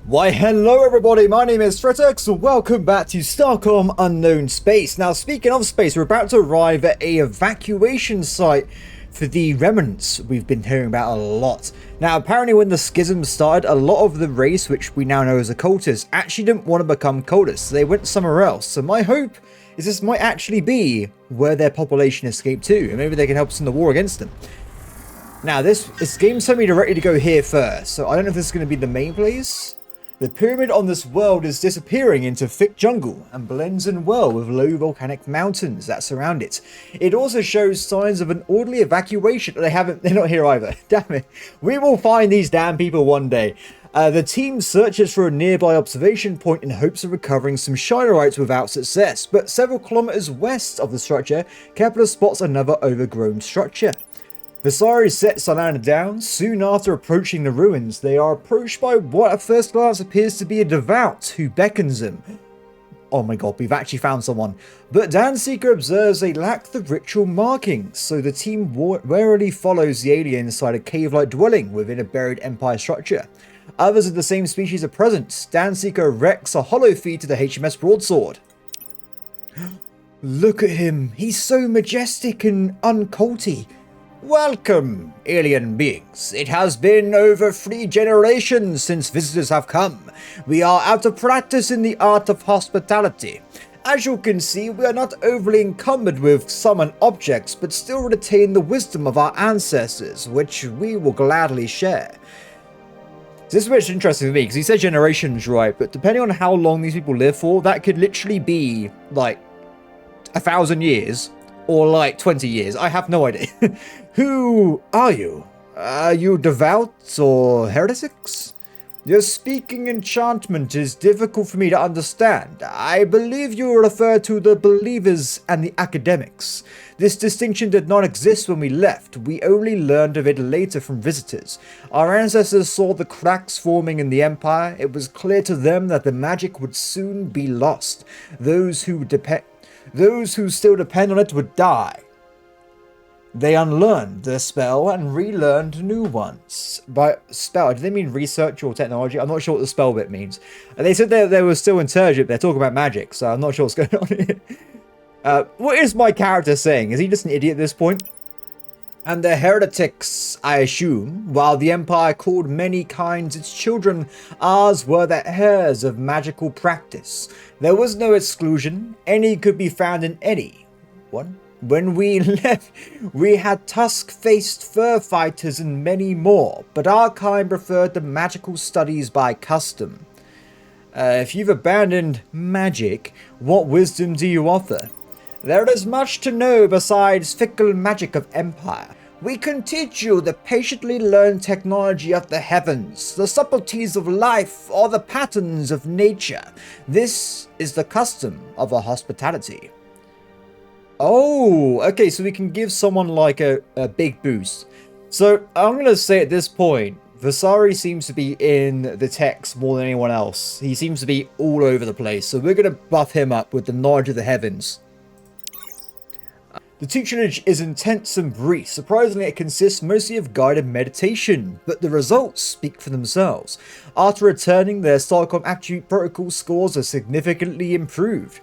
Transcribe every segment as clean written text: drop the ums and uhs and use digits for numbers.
Why hello everybody, my name is Threatx and welcome back to Starcom Unknown Space. Now speaking of space, we're about to arrive at a evacuation site for the remnants we've been hearing about a lot. Now apparently when the schism started, a lot of the race, which we now know as occultists, actually didn't want to become cultists, so they went somewhere else. So my hope is this might actually be where their population escaped to, and maybe they can help us in the war against them. Now this game sent me directly to go here first, so I don't know if this is going to be the main place. The pyramid on this world is disappearing into thick jungle and blends in well with low volcanic mountains that surround it. It also shows signs of an orderly evacuation. They're not here either. Damn it. We will find these damn people one day. The team searches for a nearby observation point in hopes of recovering some Shinerites without success, but several kilometers west of the structure, Kepler spots another overgrown structure. Visari sets Solana down. Soon after approaching the ruins, they are approached by what at first glance appears to be a devout who beckons them. Oh my god, we've actually found someone. But Danseeker observes they lack the ritual markings, so the team warily follows the alien inside a cave-like dwelling within a buried Empire structure. Others of the same species are present. Danseeker erects a hollow feed to the HMS Broadsword. Look at him, he's so majestic and unculty. Welcome, alien beings. It has been over 3 generations since visitors have come. We are out of practice in the art of hospitality. As you can see, we are not overly encumbered with summoned objects, but still retain the wisdom of our ancestors, which we will gladly share. This is what's interesting for me, because he said generations, right? But depending on how long these people live for, that could literally be, like, 1,000 years. Or like 20 years, I have no idea. Who are you? Are you devout or heretics? Your speaking enchantment is difficult for me to understand. I believe you refer to the believers and the academics. This distinction did not exist when we left. We only learned of it later from visitors. Our ancestors saw the cracks forming in the Empire. It was clear to them that the magic would soon be lost. Those who still depend on it would die. They unlearned their spell and relearned new ones. By spell, do they mean research or technology? I'm not sure what the spell bit means. And they said they were still intelligent. They're talking about magic, so I'm not sure what's going on here. What is my character saying? Is he just an idiot at this point? And the heretics, I assume, while the Empire called many kinds its children, ours were the heirs of magical practice. There was no exclusion. Any could be found in any one. When we left, we had tusk-faced fur fighters and many more, but our kind preferred the magical studies by custom. If you've abandoned magic, what wisdom do you offer? There is much to know besides fickle magic of Empire. We can teach you the patiently learned technology of the heavens, the subtleties of life, or the patterns of nature. This is the custom of our hospitality. Oh, okay, so we can give someone like a big boost. So I'm going to say at this point, Visari seems to be in the text more than anyone else. He seems to be all over the place, so we're going to buff him up with the knowledge of the heavens. The tutelage is intense and brief. Surprisingly, it consists mostly of guided meditation, but the results speak for themselves. After returning, their Starcom attribute protocol scores are significantly improved.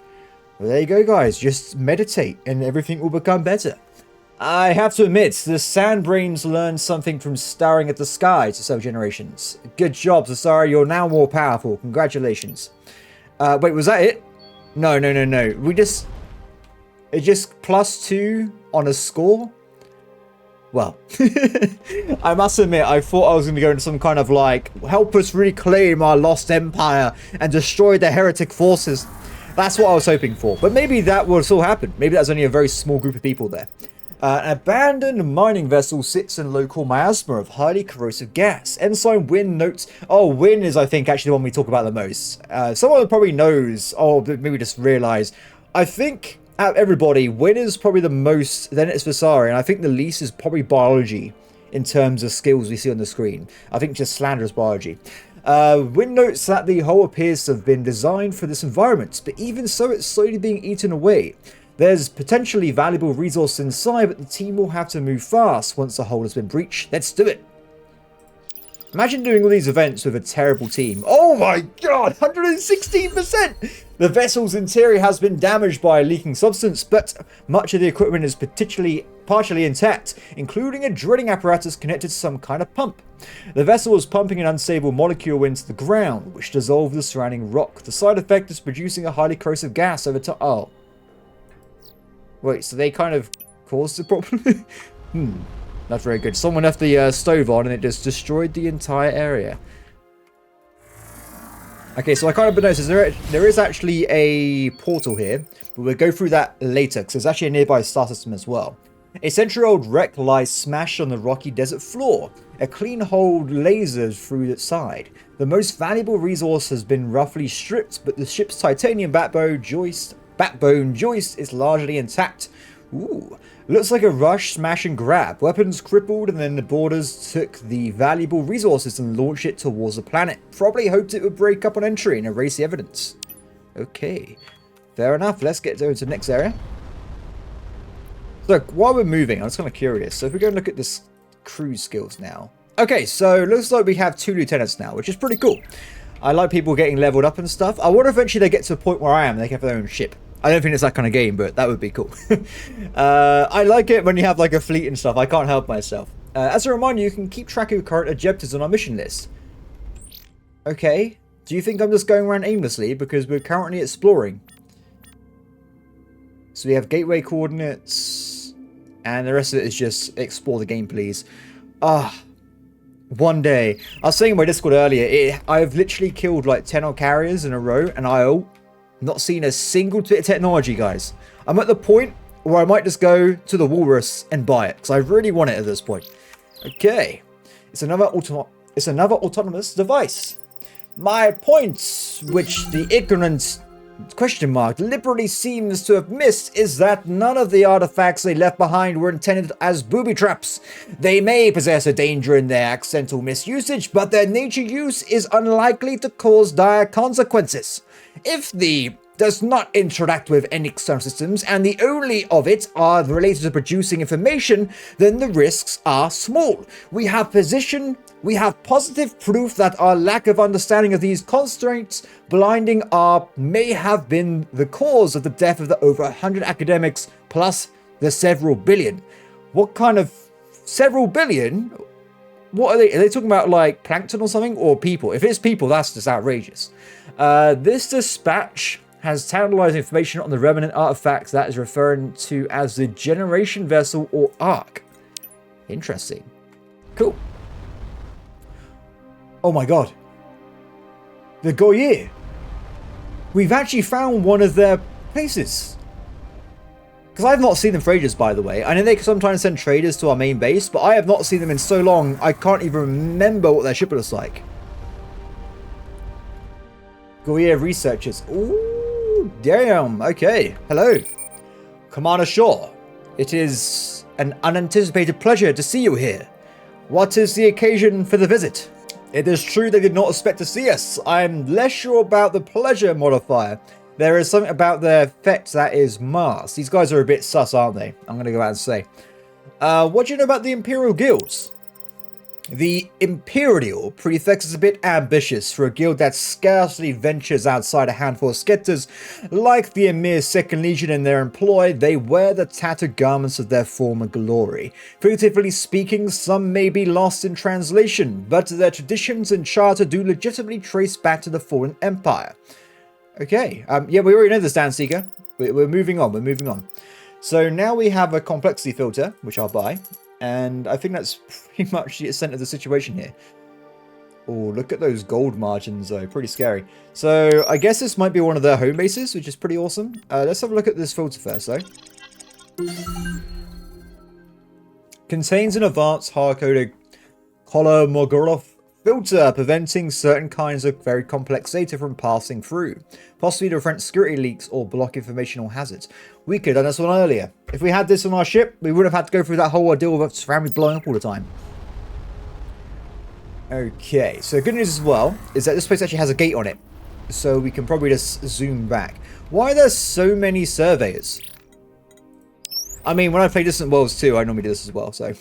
Well, there you go, guys. Just meditate and everything will become better. I have to admit, the Sandbrains learned something from staring at the sky to several generations. Good job, Zasara. You're now more powerful. Congratulations. Wait, was that it? No. It's just +2 on a score? Well, I must admit, I thought I was going to go into some kind of like, help us reclaim our lost empire and destroy the heretic forces. That's what I was hoping for. But maybe that will still happen. Maybe that's only a very small group of people there. An abandoned mining vessel sits in local miasma of highly corrosive gas. Ensign Wynn notes... Oh, Wynn is, I think, actually the one we talk about the most. Someone probably knows... Oh, maybe just realised. I think... Out of everybody, Wynn is probably the most, then it's Visari, and I think the least is probably biology in terms of skills we see on the screen. I think just slanderous biology. Wynn notes that the hull appears to have been designed for this environment, but even so it's slowly being eaten away. There's potentially valuable resource inside, but the team will have to move fast once the hull has been breached. Let's do it! Imagine doing all these events with a terrible team. Oh my god, 116%! The vessel's interior has been damaged by a leaking substance, but much of the equipment is partially intact, including a drilling apparatus connected to some kind of pump. The vessel is pumping an unstable molecule into the ground, which dissolves the surrounding rock. The side effect is producing a highly corrosive gas over time. Oh. Wait, so they kind of caused the problem? Not very good. Someone left the stove on and it just destroyed the entire area. Okay, so I kind of noticed there is actually a portal here, but we'll go through that later because there's actually a nearby star system as well. A century-old wreck lies smashed on the rocky desert floor. A clean hole lasers through its side. The most valuable resource has been roughly stripped, but the ship's titanium backbone joist is largely intact. Ooh. Looks like a rush, smash and grab. Weapons crippled, and then the boarders took the valuable resources and launched it towards the planet. Probably hoped it would break up on entry and erase the evidence. Okay. Fair enough. Let's get over to the next area. Look, while we're moving, I'm just kind of curious. So if we go and look at this crew skills now. Okay, so it looks like we have 2 lieutenants now, which is pretty cool. I like people getting leveled up and stuff. I wonder eventually they get to the point where I am and they can have their own ship. I don't think it's that kind of game, but that would be cool. I like it when you have like a fleet and stuff. I can't help myself. As a reminder, you can keep track of your current objectives on our mission list. Okay. Do you think I'm just going around aimlessly? Because we're currently exploring. So we have gateway coordinates. And the rest of it is just explore the game, please. One day. I was saying in my Discord earlier, I've literally killed like 10 odd carriers in a row. And I've not seen a single bit of technology, guys. I'm at the point where I might just go to the Walrus and buy it. Because I really want it at this point. Okay. It's another autonomous device. My point, which the ignorant question mark deliberately seems to have missed, is that none of the artifacts they left behind were intended as booby traps. They may possess a danger in their accidental misusage, but their nature use is unlikely to cause dire consequences. If the does not interact with any external systems, and the only of it are related to producing information, then the risks are small. We have positive proof that our lack of understanding of these constraints blinding may have been the cause of the death of the over 100 academics plus the several billion. What kind of several billion? What are they? Are they talking about like plankton or something, or people? If it's people, that's just outrageous. This dispatch has tantalizing information on the remnant artifacts that is referred to as the Generation Vessel or Ark. Interesting. Cool. Oh my god. The Goyer. We've actually found one of their places. Because I've not seen them for ages, by the way. I know they sometimes send traders to our main base, but I have not seen them in so long, I can't even remember what their ship looks like. Goyer researchers. Ooh, damn. Okay. Hello. Commander Shaw. It is an unanticipated pleasure to see you here. What is the occasion for the visit? It is true they did not expect to see us. I'm less sure about the pleasure modifier. There is something about their effect that is masked. These guys are a bit sus, aren't they? I'm going to go out and say. What do you know about the Imperial Guilds? The Imperial Prefix is a bit ambitious for a guild that scarcely ventures outside a handful of scepters. Like the Emir 2nd Legion in their employ, they wear the tattered garments of their former glory. Figuratively speaking, some may be lost in translation, but their traditions and charter do legitimately trace back to the fallen empire. Okay, yeah, we already know this, Dan Seeker. We're moving on, So now we have a complexity filter, which I'll buy. And I think that's pretty much the extent of the situation here. Oh, look at those gold margins, though. Pretty scary. So I guess this might be one of their home bases, which is pretty awesome. Let's have a look at this filter first, though. Contains an advanced hard-coded Kolmogorov filter, preventing certain kinds of very complex data from passing through, possibly to prevent security leaks or block informational hazards. We could have done this one earlier. If we had this on our ship, we wouldn't have had to go through that whole ordeal of family blowing up all the time. Okay, so good news as well is that this place actually has a gate on it, so we can probably just zoom back. Why are there so many surveyors? I mean, when I play Distant Worlds 2, I normally do this as well, so...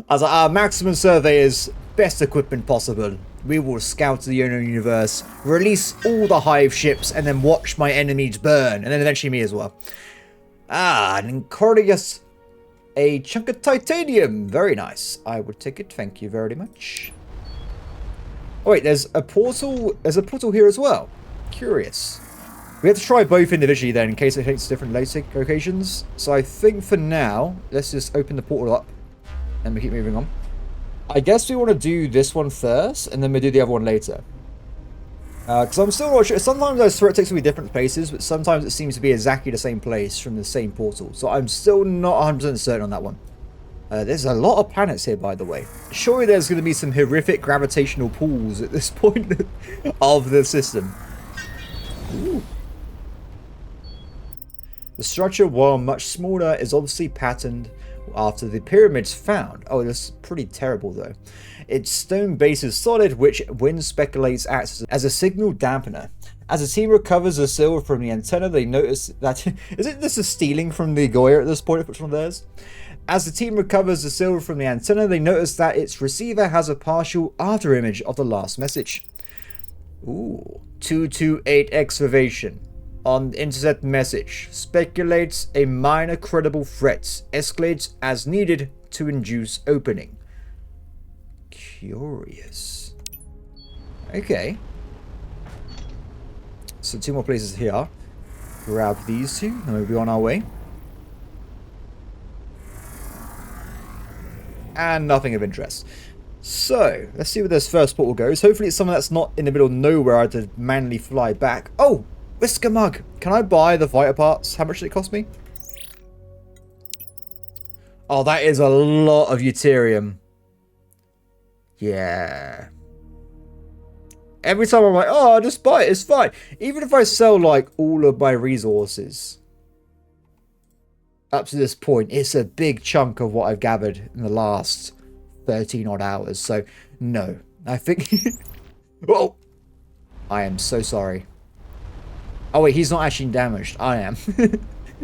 As our maximum surveyors, best equipment possible. We will scout the unknown universe, release all the hive ships, and then watch my enemies burn, and then eventually me as well. Ah, an Incordius. A chunk of titanium. Very nice. I would take it. Thank you very much. Oh wait, there's a portal. There's a portal here as well. Curious. We have to try both individually then, in case it hits different locations. So I think for now, let's just open the portal up, and we keep moving on. I guess we want to do this one first, and then we do the other one later. Because I'm still not sure. Sometimes those Threatx will be different places, but sometimes it seems to be exactly the same place from the same portal. So I'm still not 100% certain on that one. There's a lot of planets here, by the way. Surely there's going to be some horrific gravitational pulls at this point of the system. Ooh. The structure, while much smaller, is obviously patterned after the pyramids found. Oh, that's pretty terrible though. Its stone base is solid, which Wind speculates acts as a signal dampener. As the team recovers the silver from the antenna, they notice that... this is stealing from the Goya at this point, if it's one of theirs? As the team recovers the silver from the antenna, they notice that its receiver has a partial afterimage of the last message. Ooh. 228 excavation. On intercept message. Speculates a minor credible threat. Escalates as needed to induce opening. Curious. Okay. So 2 more places here. Grab these 2, and we'll be on our way. And nothing of interest. So, let's see where this first portal goes. Hopefully it's somewhere that's not in the middle of nowhere I have to manually fly back. Oh! Whisker Mug! Can I buy the fighter parts? How much did it cost me? Oh, that is a lot of deuterium. Yeah. Every time I'm like, oh, I'll just buy it, it's fine. Even if I sell, like, all of my resources. Up to this point, it's a big chunk of what I've gathered in the last 13 odd hours. So, no. I think... Whoa! I am so sorry. Oh wait, he's not actually damaged. I am.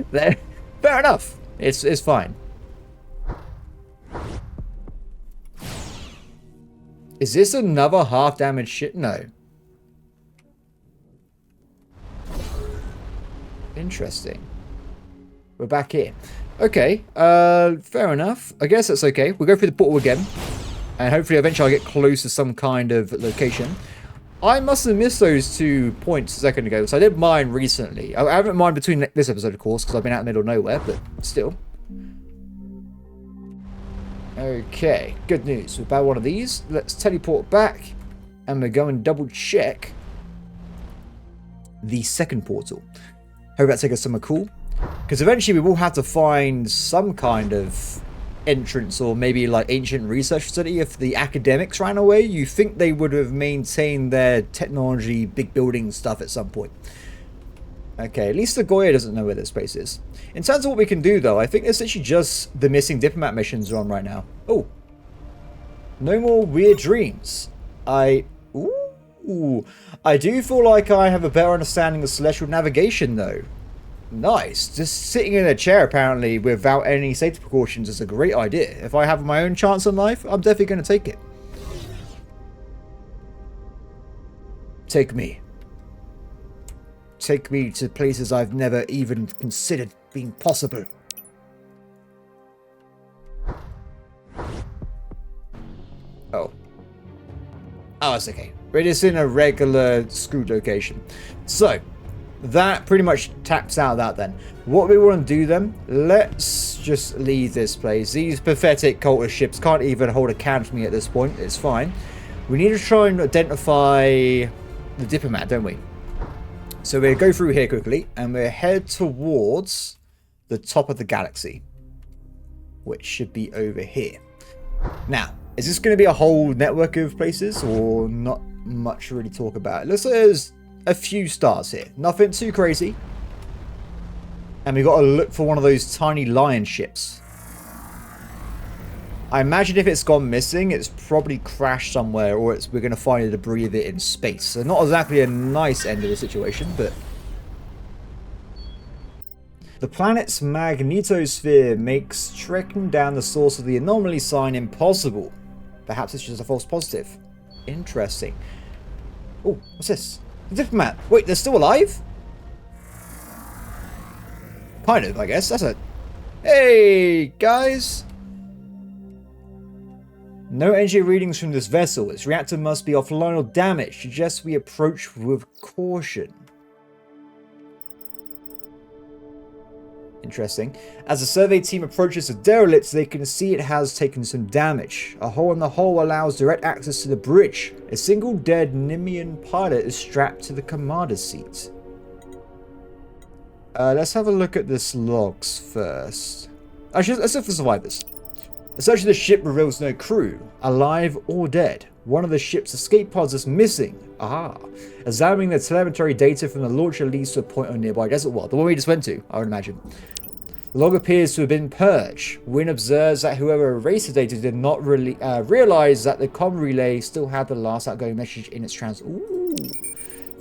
There. Fair enough. It's fine. Is this another half damaged ship? No. Interesting. We're back here. Okay. Fair enough. I guess that's okay. We'll go through the portal again. And hopefully eventually I'll get close to some kind of location. I must have missed those 2 points a second ago, so I did mine recently. I haven't mined between this episode, of course, because I've been out in the middle of nowhere, but still. Okay, good news. We've got one of these. Let's teleport back, and we're going to double check the second portal. Hope that takes us somewhere cool, because eventually we will have to find some kind of entrance or maybe like ancient research facility. If the academics ran away, you think they would have maintained their technology, big building stuff at some point. Okay, at least the Goya doesn't know where this place is. In terms of what we can do though, I think it's actually just the missing diplomat missions are on right now. Oh, no more weird dreams. I do feel like I have a better understanding of celestial navigation though. Nice. Just sitting in a chair, apparently, without any safety precautions is a great idea. If I have my own chance in life, I'm definitely going to take it. Take me. Take me to places I've never even considered being possible. Oh. Oh, it's okay. We're just in a regular screwed location. So, that pretty much taps out that then. What we want to do then, let's just leave this place. These pathetic cultist ships can't even hold a candle to me at this point. It's fine. We need to try and identify the diplomat, don't we? So we'll go through here quickly, and we'll head towards the top of the galaxy, which should be over here. Now, is this going to be a whole network of places, or not much to really talk about? Let's say there's a few stars here. Nothing too crazy. And we've got to look for one of those tiny lion ships. I imagine if it's gone missing, it's probably crashed somewhere, or we're going to find the debris of it in space. So not exactly a nice end of the situation, but... The planet's magnetosphere makes trekking down the source of the anomaly sign impossible. Perhaps it's just a false positive. Interesting. Oh, what's this? The diplomat. Wait, they're still alive? Kind of, I guess. That's a... Hey, guys. No energy readings from this vessel. Its reactor must be offline or damaged. Suggest we approach with caution. Interesting. As the survey team approaches the derelict, they can see it has taken some damage. A hole in the hull allows direct access to the bridge. A single dead Nimian pilot is strapped to the commander's seat. Let's have a look at this logs first. Actually, let's look for survivors. A search of the ship reveals no crew, alive or dead. One of the ship's escape pods is missing. Aha. Examining the telemetry data from the launcher leads to a point on nearby desert world. The one we just went to, I would imagine. The log appears to have been purged. Wynn observes that whoever erased the data did not really realize that the comm relay still had the last outgoing message in its Ooh.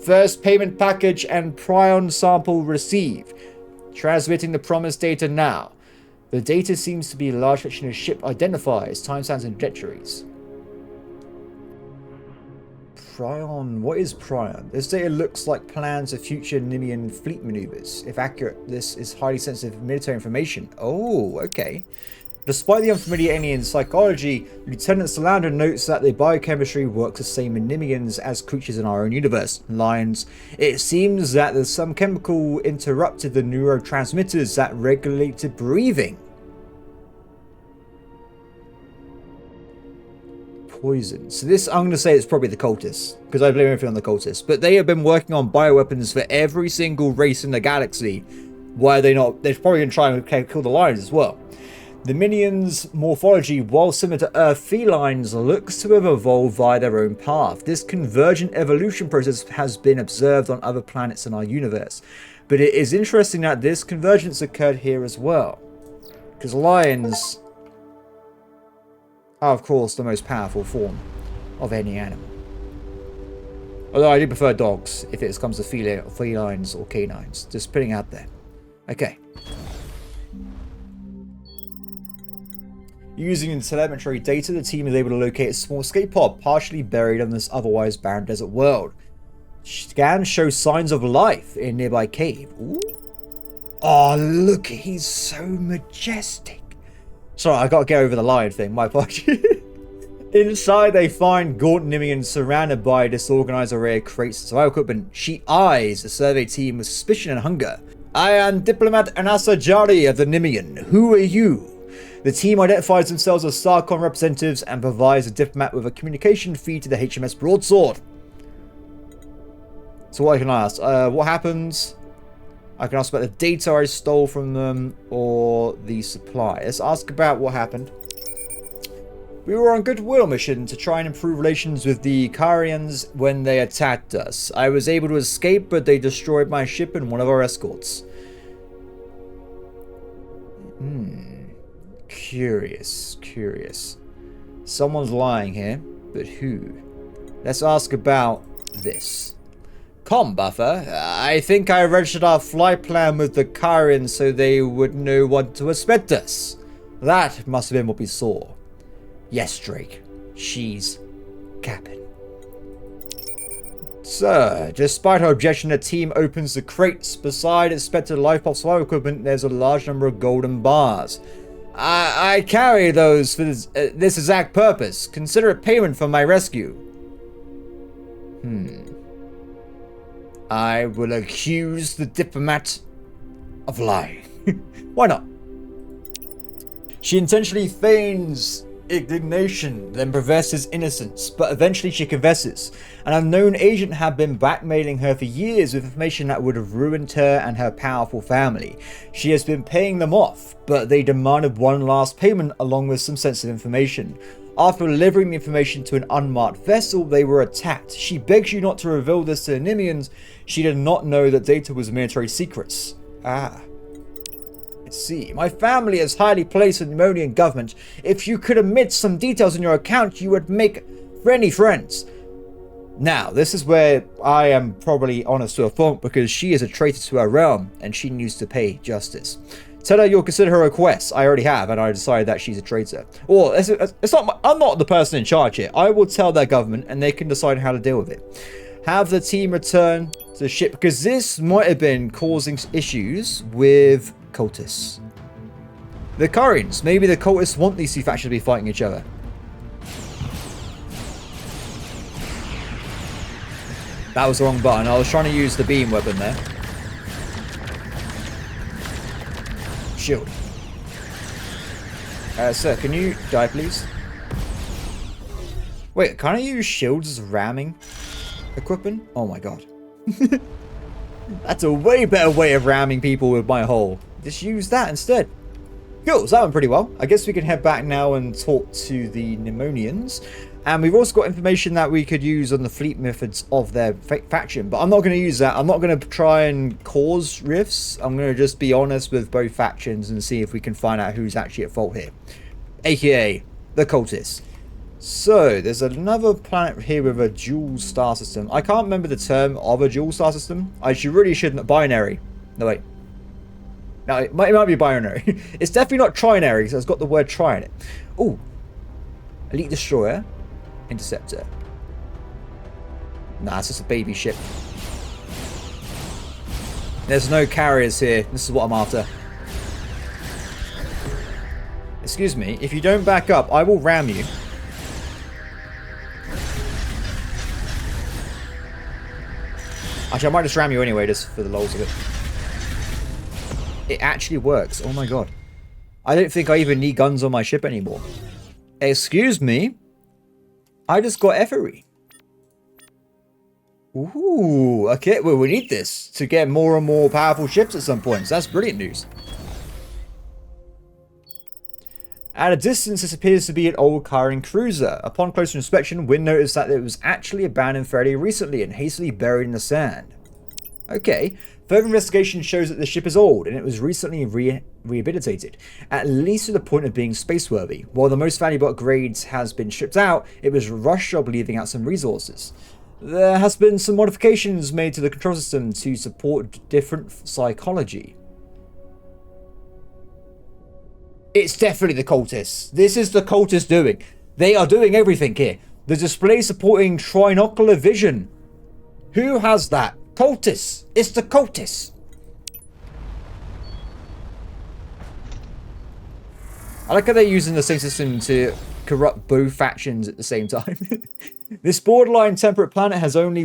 First payment package and prion sample received. Transmitting the promised data now. The data seems to be a large section of ship identifiers, timestamps, and trajectories. Prion. What is prion? This data looks like plans of future Nimian fleet maneuvers. If accurate, this is highly sensitive military information. Oh, okay. Despite the unfamiliar alien psychology, Lieutenant Solander notes that the biochemistry works the same in Nimians as creatures in our own universe. Lines. It seems that there's some chemical interrupted the neurotransmitters that regulated breathing. Poison. So this, I'm going to say it's probably the cultists, because I blame everything on the cultists. But they have been working on bioweapons for every single race in the galaxy. Why are they not? They're probably going to try and kill the lions as well. The minions' morphology, while similar to Earth felines, looks to have evolved via their own path. This convergent evolution process has been observed on other planets in our universe. But it is interesting that this convergence occurred here as well. Because lions are, of course, the most powerful form of any animal. Although I do prefer dogs if it comes to felines or canines. Just putting it out there. Okay. Using the telemetry data, the team is able to locate a small escape pod partially buried on this otherwise barren desert world. Scans show signs of life in a nearby cave. Ooh. Oh, look, he's so majestic. Sorry, I gotta get over the lion thing, my apologies. Inside, they find gaunt Nimians surrounded by a disorganized array of crates and survival equipment. She eyes the survey team with suspicion and hunger. I am diplomat Anasa Jari of the Nimian. Who are you? The team identifies themselves as Starcom representatives and provides the diplomat with a communication feed to the HMS Broadsword. So what I can ask, what happens? I can ask about the data I stole from them or the supply. Let's ask about what happened. We were on goodwill mission to try and improve relations with the Karians when they attacked us. I was able to escape, but they destroyed my ship and one of our escorts. Curious. Someone's lying here, but who? Let's ask about this. Com buffer. I think I registered our flight plan with the Karians so they would know what to expect us. That must have been what we saw. Yes, Drake. She's capping. Sir, despite our objection, the team opens the crates. Beside expected life pod survival equipment, there's a large number of golden bars. I carry those for this exact purpose. Consider it payment for my rescue. I will accuse the diplomat of lying. Why not? She intentionally feigns indignation, then professes innocence, but eventually she confesses. An unknown agent had been blackmailing her for years with information that would have ruined her and her powerful family. She has been paying them off, but they demanded one last payment along with some sensitive information. After delivering the information to an unmarked vessel, they were attacked. She begs you not to reveal this to the Nimians. She did not know that data was military secrets. See, my family is highly placed in the Nimonian government. If you could omit some details in your account, you would make many friends. Now, this is where I am probably honest to a fault, because she is a traitor to her realm, and she needs to pay justice. Tell her you'll consider her request. I already have, and I decided that she's a traitor. Or, I'm not the person in charge here. I will tell their government, and they can decide how to deal with it. Have the team return to the ship, because this might have been causing issues with cultists. The Karians. Maybe the cultists want these two factions to be fighting each other. That was the wrong button. I was trying to use the beam weapon there. Shield. Sir, can you die, please? Wait, can I use shields as ramming equipment? Oh my god. That's a way better way of ramming people with my hull. Just use that instead. Cool, so that went pretty well. I guess we can head back now and talk to the Pneumonians. And we've also got information that we could use on the fleet methods of their faction. But I'm not going to use that. I'm not going to try and cause rifts. I'm going to just be honest with both factions and see if we can find out who's actually at fault here. AKA, the cultists. So, there's another planet here with a dual star system. I can't remember the term of a dual star system. I really shouldn't. Binary. No, wait. No, it might be binary. It's definitely not trinary, because it's got the word tri in it. Ooh. Elite Destroyer. Interceptor. Nah, it's just a baby ship. There's no carriers here. This is what I'm after. Excuse me. If you don't back up, I will ram you. Actually, I might just ram you anyway, just for the lols of it. It actually works. Oh my god. I don't think I even need guns on my ship anymore. Excuse me? I just got effery. Ooh, okay. Well, we need this to get more and more powerful ships at some point. So that's brilliant news. At a distance, this appears to be an old Karian cruiser. Upon closer inspection, Wynn noticed that it was actually abandoned fairly recently and hastily buried in the sand. Okay. Further investigation shows that the ship is old and it was recently rehabilitated, at least to the point of being spaceworthy. While the most valuable upgrades has been stripped out, it was a rush job leaving out some resources. There has been some modifications made to the control system to support different psychology. It's definitely the cultists. This is the cultists doing. They are doing everything here. The display supporting trinocular vision. Who has that? Cultists! It's the cultists! I like how they're using the same system to corrupt both factions at the same time. This borderline temperate planet has only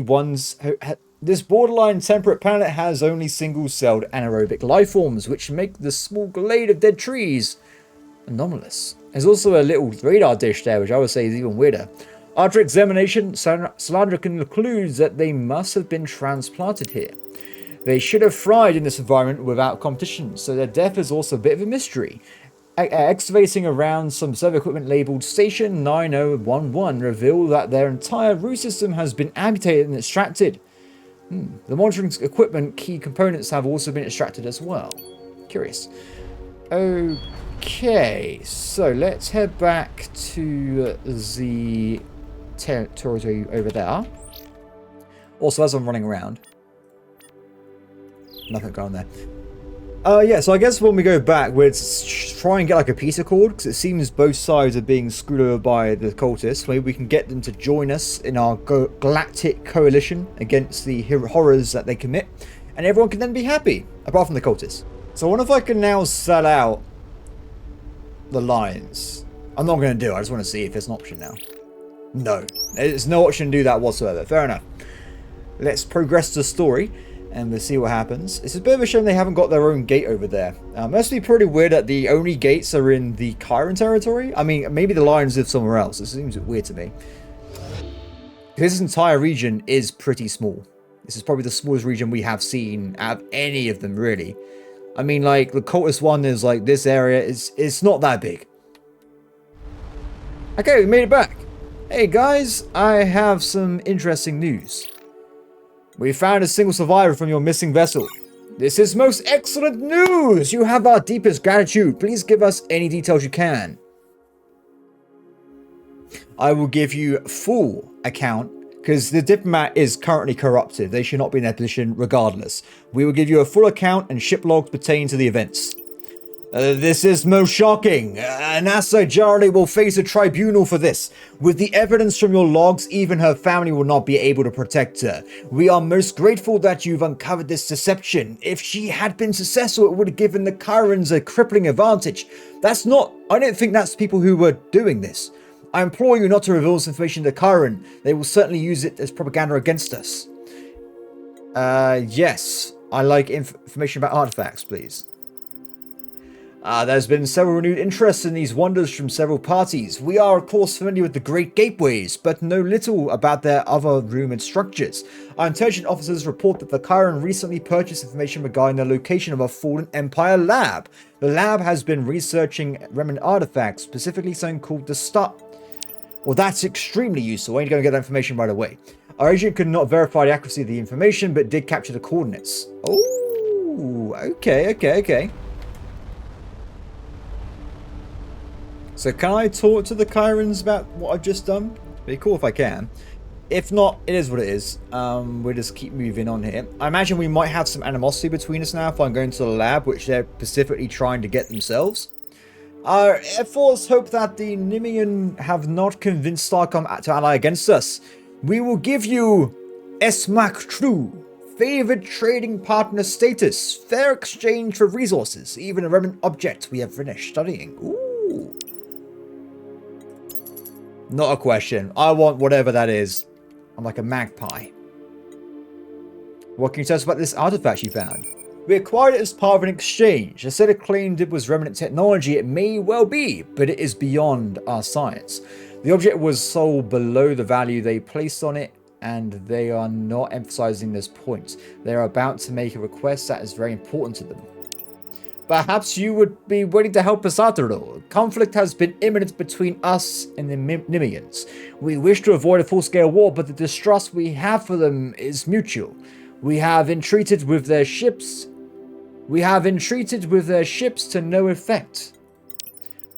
single-celled anaerobic life forms, which make the small glade of dead trees anomalous. There's also a little radar dish there, which I would say is even weirder. After examination, Salandra concludes that they must have been transplanted here. They should have thrived in this environment without competition, so their death is also a bit of a mystery. Excavating around some server equipment labelled Station 9011 reveal that their entire root system has been amputated and extracted. The monitoring equipment key components have also been extracted as well. Curious. Okay, so let's head back to the territory over there. Also, as I'm running around, nothing going on there. Yeah, so I guess when we go back, we're trying to get like a peace accord, because it seems both sides are being screwed over by the cultists. Maybe we can get them to join us in our galactic coalition against the horrors that they commit, and everyone can then be happy, apart from the cultists. So I wonder if I can now sell out the Lions. I'm not going to do it. I just want to see if there's an option now. No. There's no option to do that whatsoever. Fair enough. Let's progress the story and we'll see what happens. It's a bit of a shame they haven't got their own gate over there. It must be pretty weird that the only gates are in the Karian territory. I mean, maybe the Lions live somewhere else. It seems weird to me. This entire region is pretty small. This is probably the smallest region we have seen out of any of them, really. I mean, like, the cultist one is like, this area it's not that big. Okay, we made it back. Hey guys, I have some interesting news. We found a single survivor from your missing vessel. This is most excellent news! You have our deepest gratitude. Please give us any details you can. I will give you full account because the diplomat is currently corrupted. They should not be in their position regardless. We will give you a full account and ship logs pertaining to the events. This is most shocking. NASA Jarley will face a tribunal for this. With the evidence from your logs, even her family will not be able to protect her. We are most grateful that you've uncovered this deception. If she had been successful, it would have given the Kyrans a crippling advantage. I don't think that's people who were doing this. I implore you not to reveal this information to Kyran. They will certainly use it as propaganda against us. Yes. I like information about artifacts, please. There's been several renewed interests in these wonders from several parties. We are, of course, familiar with the Great Gateways, but know little about their other rumored structures. Our intelligence officers report that the Chiron recently purchased information regarding the location of a fallen Empire lab. The lab has been researching remnant artifacts, specifically something called the Star... Well, that's extremely useful. I need to go and get that information right away. Our agent could not verify the accuracy of the information, but did capture the coordinates. Oh, okay. So can I talk to the Kyrans about what I've just done? It'd be cool if I can. If not, it is what it is. We'll just keep moving on here. I imagine we might have some animosity between us now if I'm going to the lab, which they're specifically trying to get themselves. Our Air Force hope that the Nimian have not convinced Starcom to ally against us. We will give you Esmak True, favored trading partner status, fair exchange for resources, even a remnant object we have finished studying. Ooh. Not a question. I want whatever that is. I'm like a magpie. What can you tell us about this artifact you found? We acquired it as part of an exchange. Instead of claimed it was remnant technology, it may well be, but it is beyond our science. The object was sold below the value they placed on it, and they are not emphasizing this point. They are about to make a request that is very important to them. Perhaps you would be willing to help us out a little. Conflict has been imminent between us and the Nimians. We wish to avoid a full-scale war, but the distrust we have for them is mutual. We have entreated with their ships to no effect.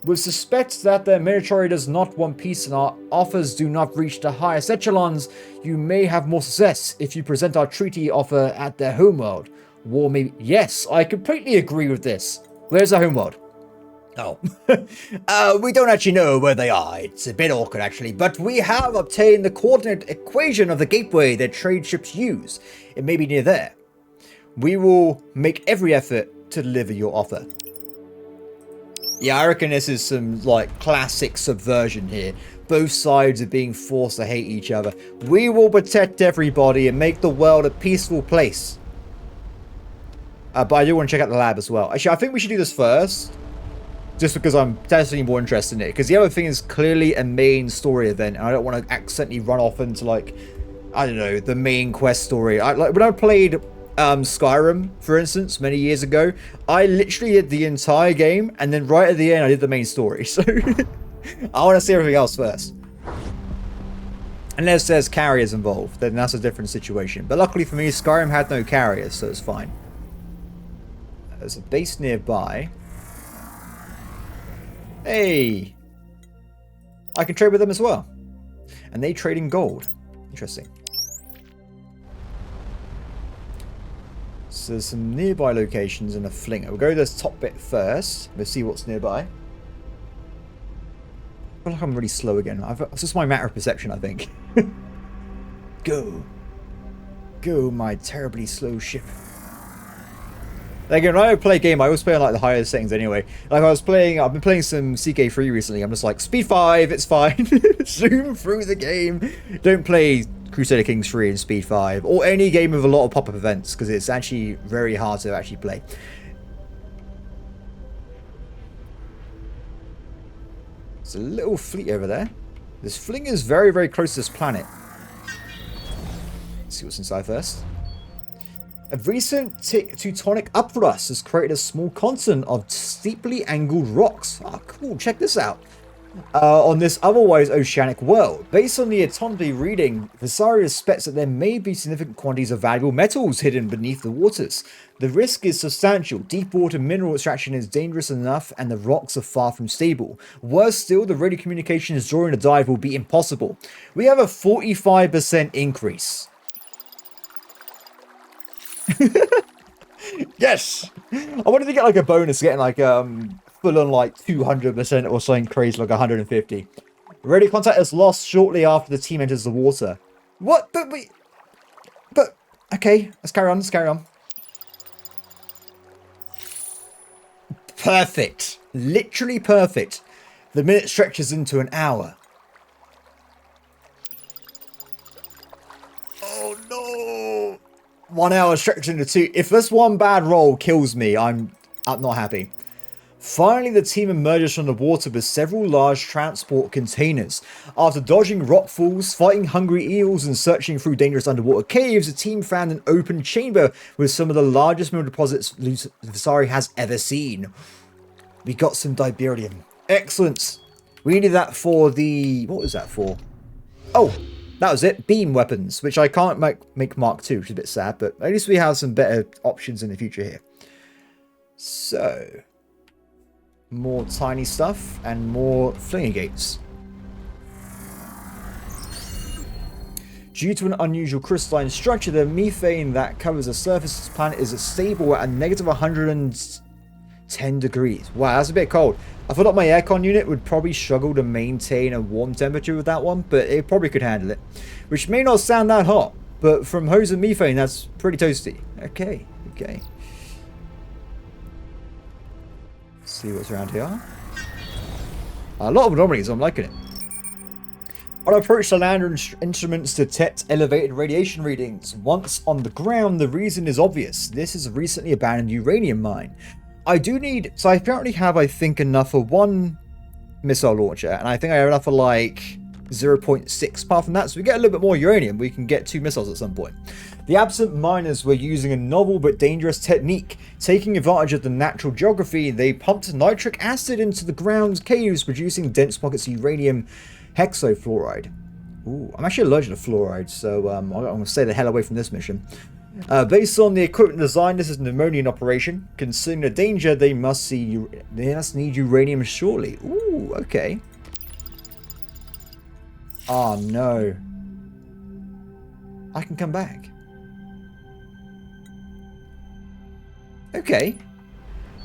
We suspect that their military does not want peace and our offers do not reach the highest echelons. You may have more success if you present our treaty offer at their homeworld. War may... Yes, I completely agree with this. Where's our homeworld? Oh. We don't actually know where they are. It's a bit awkward, actually. But we have obtained the coordinate equation of the gateway that trade ships use. It may be near there. We will make every effort to deliver your offer. Yeah, I reckon this is some, like, classic subversion here. Both sides are being forced to hate each other. We will protect everybody and make the world a peaceful place. But I do want to check out the lab as well. Actually, I think we should do this first. Just because I'm definitely more interested in it. Because the other thing is clearly a main story event. And I don't want to accidentally run off into, like, I don't know, the main quest story. Like when I played Skyrim, for instance, many years ago, I literally did the entire game. And then right at the end, I did the main story. So I want to see everything else first. Unless there's carriers involved, then that's a different situation. But luckily for me, Skyrim had no carriers, so it's fine. There's a base nearby. Hey! I can trade with them as well. And they trade in gold. Interesting. So there's some nearby locations and a flinger. We'll go to this top bit first. We'll see what's nearby. I feel like I'm really slow again. It's just my matter of perception, I think. Go. Go, my terribly slow ship. Like, when I play a game, I always play on, like, the highest settings anyway. Like, I've been playing some CK3 recently. I'm just like, speed 5, it's fine. Zoom through the game. Don't play Crusader Kings 3 in speed 5. Or any game with a lot of pop-up events, because it's actually very hard to actually play. There's a little fleet over there. This fling is very, very close to this planet. Let's see what's inside first. A recent tectonic upthrust has created a small continent of steeply angled rocks. Ah, cool. Check this out. On this otherwise oceanic world. Based on the autonomy reading, Visari suspects that there may be significant quantities of valuable metals hidden beneath the waters. The risk is substantial. Deep water mineral extraction is dangerous enough, and the rocks are far from stable. Worse still, the radio communications during the dive will be impossible. We have a 45% increase. Yes! I wanted to get like a bonus, getting like full on like 200% or something crazy, like 150. Radio contact is lost shortly after the team enters the water. What? But okay, let's carry on. Perfect. Literally perfect. The minute stretches into an hour. Oh no! 1 hour stretches into 2. If this one bad roll kills me, I'm not happy. Finally, the team emerges from the water with several large transport containers. After dodging rockfalls, fighting hungry eels, and searching through dangerous underwater caves, the team found an open chamber with some of the largest mineral deposits Visari has ever seen. We got some diberium. Excellent. We needed that for the... What was that for? Oh, that was it. Beam weapons, which I can't make Mark II, which is a bit sad, but at least we have some better options in the future here. So... more tiny stuff and more flinging gates. Due to an unusual crystalline structure, the methane that covers the surface of this planet is stable at a negative 110 degrees. Wow, that's a bit cold. I thought my aircon unit would probably struggle to maintain a warm temperature with that one, but it probably could handle it. Which may not sound that hot, but from hose and methane, that's pretty toasty. Okay. See what's around here. A lot of anomalies, I'm liking it. On approach, the lander instruments detect elevated radiation readings. Once on the ground, the reason is obvious. This is a recently abandoned uranium mine. I apparently have, I think, enough for one missile launcher, and I think I have enough for like 0.6. Apart from that, so we get a little bit more uranium, we can get 2 missiles at some point. The absent miners were using a novel but dangerous technique. Taking advantage of the natural geography, they pumped nitric acid into the ground's caves, producing dense pockets of uranium hexafluoride. Ooh, I'm actually allergic to fluoride, so I'm going to stay the hell away from this mission. Based on the equipment design, this is an ammonium operation. Considering the danger, they must need uranium shortly. Ooh, okay. Oh no. I can come back. Okay.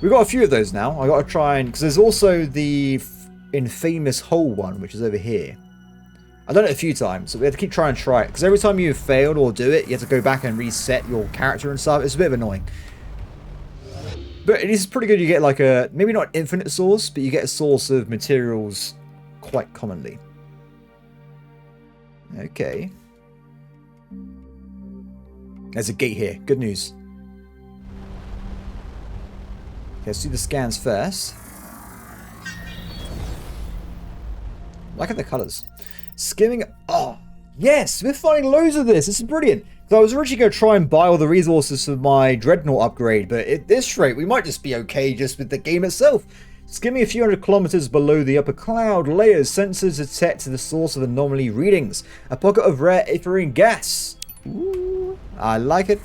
We've got a few of those now. I got to try and... because there's also the infamous hole one, which is over here. I've done it a few times, so we have to keep trying to try it. Because every time you failed or do it, you have to go back and reset your character and stuff. It's a bit annoying. But it is pretty good. You get like a... maybe not infinite source, but you get a source of materials quite commonly. Okay. There's a gate here. Good news. Okay, let's do the scans first. Like the colours. Skimming. Oh, yes! We're finding loads of this. This is brilliant. So I was originally going to try and buy all the resources for my Dreadnought upgrade, but at this rate, we might just be okay just with the game itself. Skimming a few hundred kilometers below the upper cloud layers, sensors detect the source of anomaly readings. A pocket of rare etherian gas. Ooh, I like it.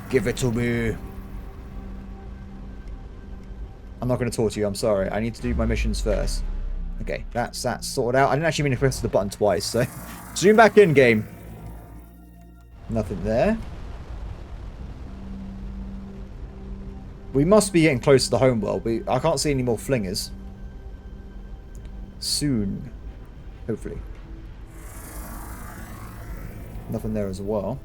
Give it to me. I'm not going to talk to you, I'm sorry. I need to do my missions first. Okay, that's sorted out. I didn't actually mean to press the button twice, so... zoom back in, game. Nothing there. We must be getting close to the homeworld. I can't see any more flingers. Soon. Hopefully. Nothing there as well.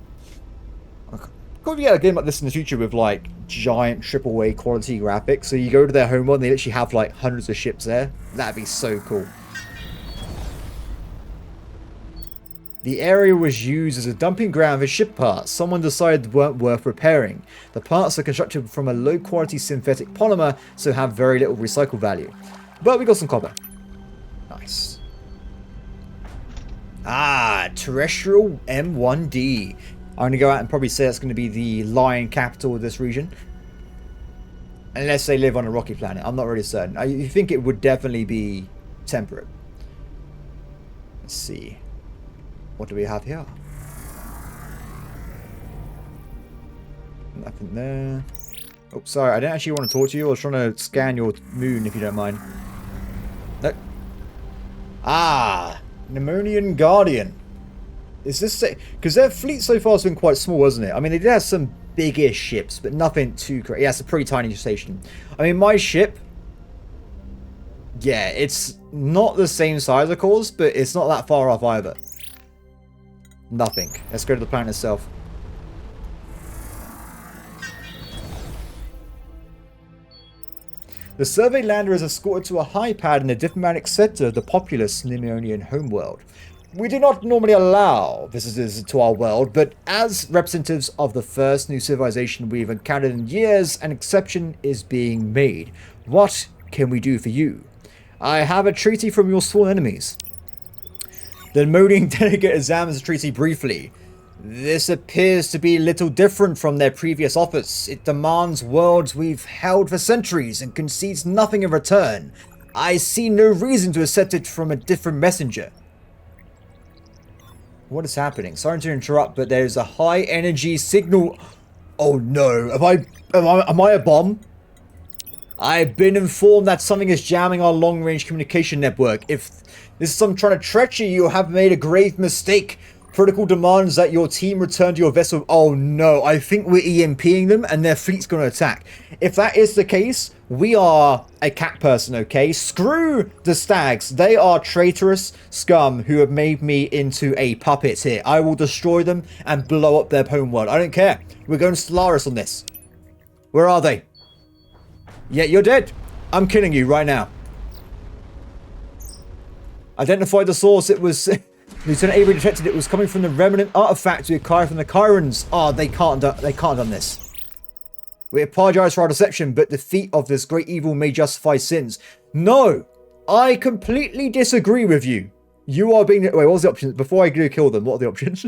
Could we get a game like this in the future with like giant AAA quality graphics? So you go to their homeworld and they literally have like hundreds of ships there. That'd be so cool. The area was used as a dumping ground for ship parts. Someone decided they weren't worth repairing. The parts are constructed from a low-quality synthetic polymer, so have very little recycle value. But we got some copper. Nice. Ah, terrestrial M1D. I'm going to go out and probably say that's going to be the lion capital of this region. Unless they live on a rocky planet. I'm not really certain. I think it would definitely be temperate. Let's see. What do we have here? Nothing there. Oh, sorry, I didn't actually want to talk to you. I was trying to scan your moon, if you don't mind. No. Ah! Pneumonian Guardian. Is this... Because their fleet so far has been quite small, hasn't it? I mean, they did have some big-ish ships, but nothing too crazy. Yeah, it's a pretty tiny station. I mean, my ship... Yeah, it's not the same size, of course, but it's not that far off either. Nothing. Let's go to the planet itself. The survey lander is escorted to a high pad in the diplomatic sector of the populous Nemeonian homeworld. We do not normally allow visitors to our world, but as representatives of the first new civilization we've encountered in years, an exception is being made. What can we do for you? I have a treaty from your sworn enemies. The Nemeonian delegate examines the treaty briefly. This appears to be little different from their previous offers. It demands worlds we've held for centuries and concedes nothing in return. I see no reason to accept it from a different messenger. What is happening? Sorry to interrupt, but there's a high energy signal. Oh no, am I a bomb? I've been informed that something is jamming our long-range communication network. If this is some trying to treachery, you have made a grave mistake. Protocol demands that your team return to your vessel. Oh no, I think we're EMPing them and their fleet's going to attack. If that is the case, we are a cat person, okay? Screw the stags. They are traitorous scum who have made me into a puppet here. I will destroy them and blow up their homeworld. I don't care. We're going to Stellaris on this. Where are they? Yeah, you're dead. I'm killing you right now. Identify the source. It was... Lieutenant Avery detected it was coming from the remnant artifact we acquired from the Chirons. Oh, they can't have done this. We apologize for our deception, but defeat of this great evil may justify sins. No, I completely disagree with you. You are being... Wait, what was the options? Before I do kill them, what are the options?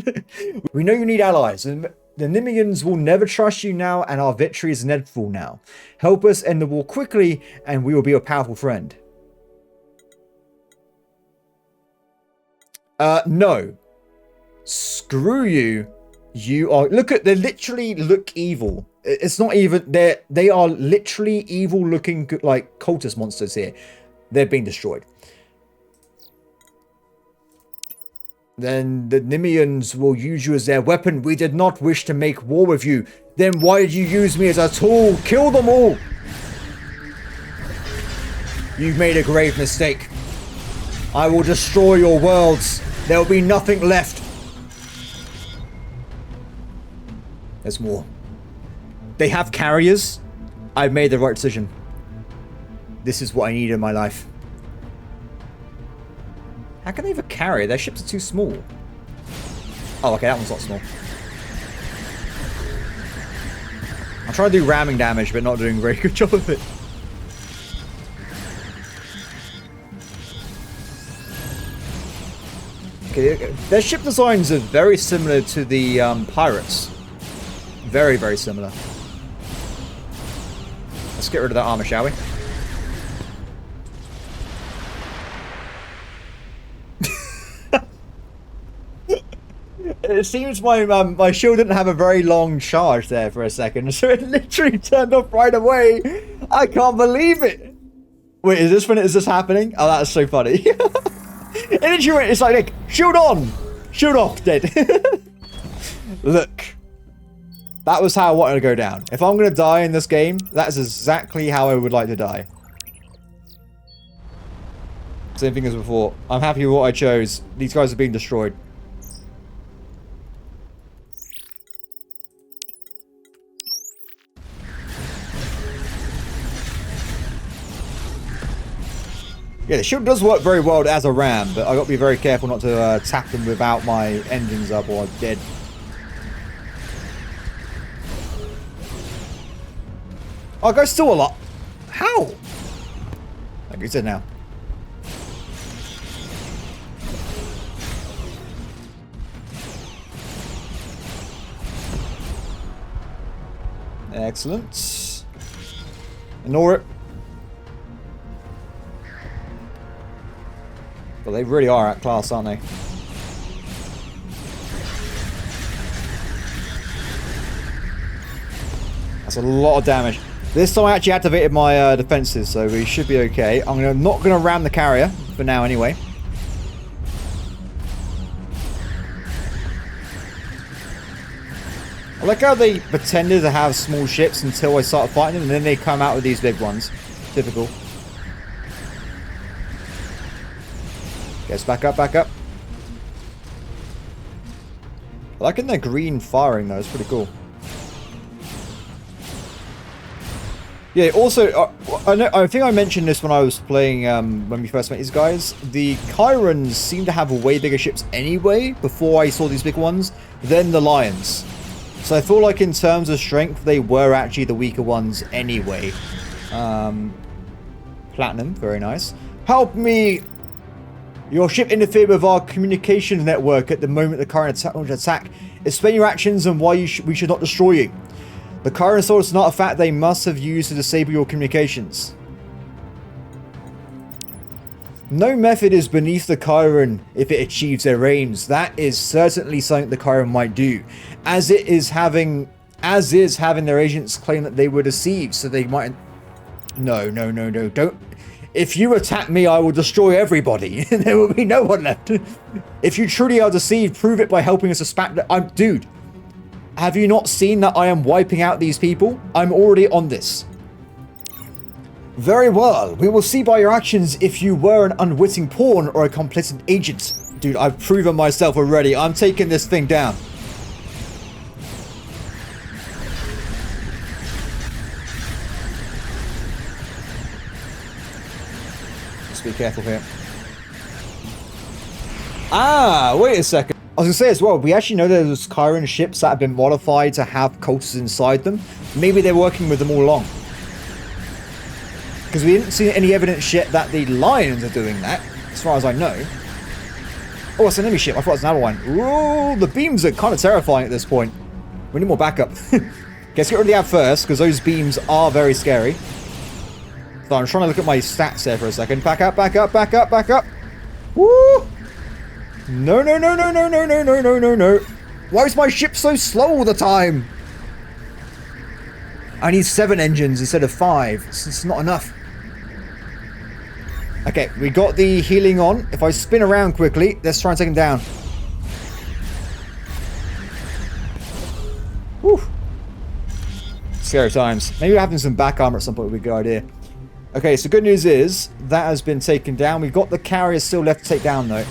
We know you need allies, and the Nemeans will never trust you now, and our victory is inevitable now. Help us end the war quickly, and we will be a powerful friend. No. Screw you. You are... Look at... They literally look evil. It's not even... They are literally evil looking, like, cultist monsters here. They're being destroyed. Then the Nemeans will use you as their weapon. We did not wish to make war with you. Then why did you use me as a tool? Kill them all. You've made a grave mistake. I will destroy your worlds. There will be nothing left. There's more. They have carriers. I've made the right decision. This is what I need in my life. How can they have a carrier? Their ships are too small. Oh, okay, that one's not small. I'm trying to do ramming damage, but not doing a very good job of it. Okay, their ship designs are very similar to the pirates. Very, very similar. Let's get rid of that armor, shall we? It seems my shield didn't have a very long charge there for a second, so it literally turned off right away. I can't believe it. Wait, is this happening? Oh, that's so funny. It's like, shield on, shield off, dead. Look, that was how I wanted to go down. If I'm gonna die in this game, that is exactly how I would like to die. Same thing as before. I'm happy with what I chose. These guys are being destroyed. Yeah, the shield does work very well as a ram, but I've got to be very careful not to tap them without my engines up or I'm dead. Oh, guy's still a lot. How? Like you said now. Excellent. Ignore it. But they really are at class, aren't they? That's a lot of damage. This time I actually activated my defenses, so we should be okay. I'm not going to ram the carrier, for now anyway. I like how they pretended to have small ships until I started fighting them, and then they come out with these big ones. Typical. Guess back up, back up. I like in their green firing though, it's pretty cool. Yeah, also, I think I mentioned this when I was playing, when we first met these guys. The Chirons seem to have way bigger ships anyway, before I saw these big ones, than the Lions. So I feel like in terms of strength, they were actually the weaker ones anyway. Platinum, very nice. Help me! Your ship interfered with our communications network at the moment the current attack. Explain your actions and why we should not destroy you. The Chiron sword is not a fact they must have used to disable your communications. No method is beneath the Chiron if it achieves their aims. That is certainly something the Chiron might do. As is having their agents claim that they were deceived, so they might... No, don't... If you attack me, I will destroy everybody. There will be no one left. If you truly are deceived, prove it by helping us suspect that I'm... Dude, have you not seen that I am wiping out these people? I'm already on this. Very well. We will see by your actions if you were an unwitting pawn or a complicit agent. Dude, I've proven myself already. I'm taking this thing down. Just be careful here. Ah, wait a second. I was going to say as well, we actually know there's Chiron ships that have been modified to have cultists inside them. Maybe they're working with them all along. Because we didn't see any evidence yet that the Lions are doing that, as far as I know. Oh, it's an enemy ship. I thought it was another one. Ooh, the beams are kind of terrifying at this point. We need more backup. Let's get rid of the ab first, because those beams are very scary. So I'm trying to look at my stats there for a second. Back up, back up, back up, back up. Woo! No. Why is my ship so slow all the time? I need 7 engines instead of 5. It's not enough. Okay, we got the healing on. If I spin around quickly, let's try and take him down. Whew. Scary times. Maybe having some back armor at some point would be a good idea. Okay, so good news is that has been taken down. We've got the carrier still left to take down though.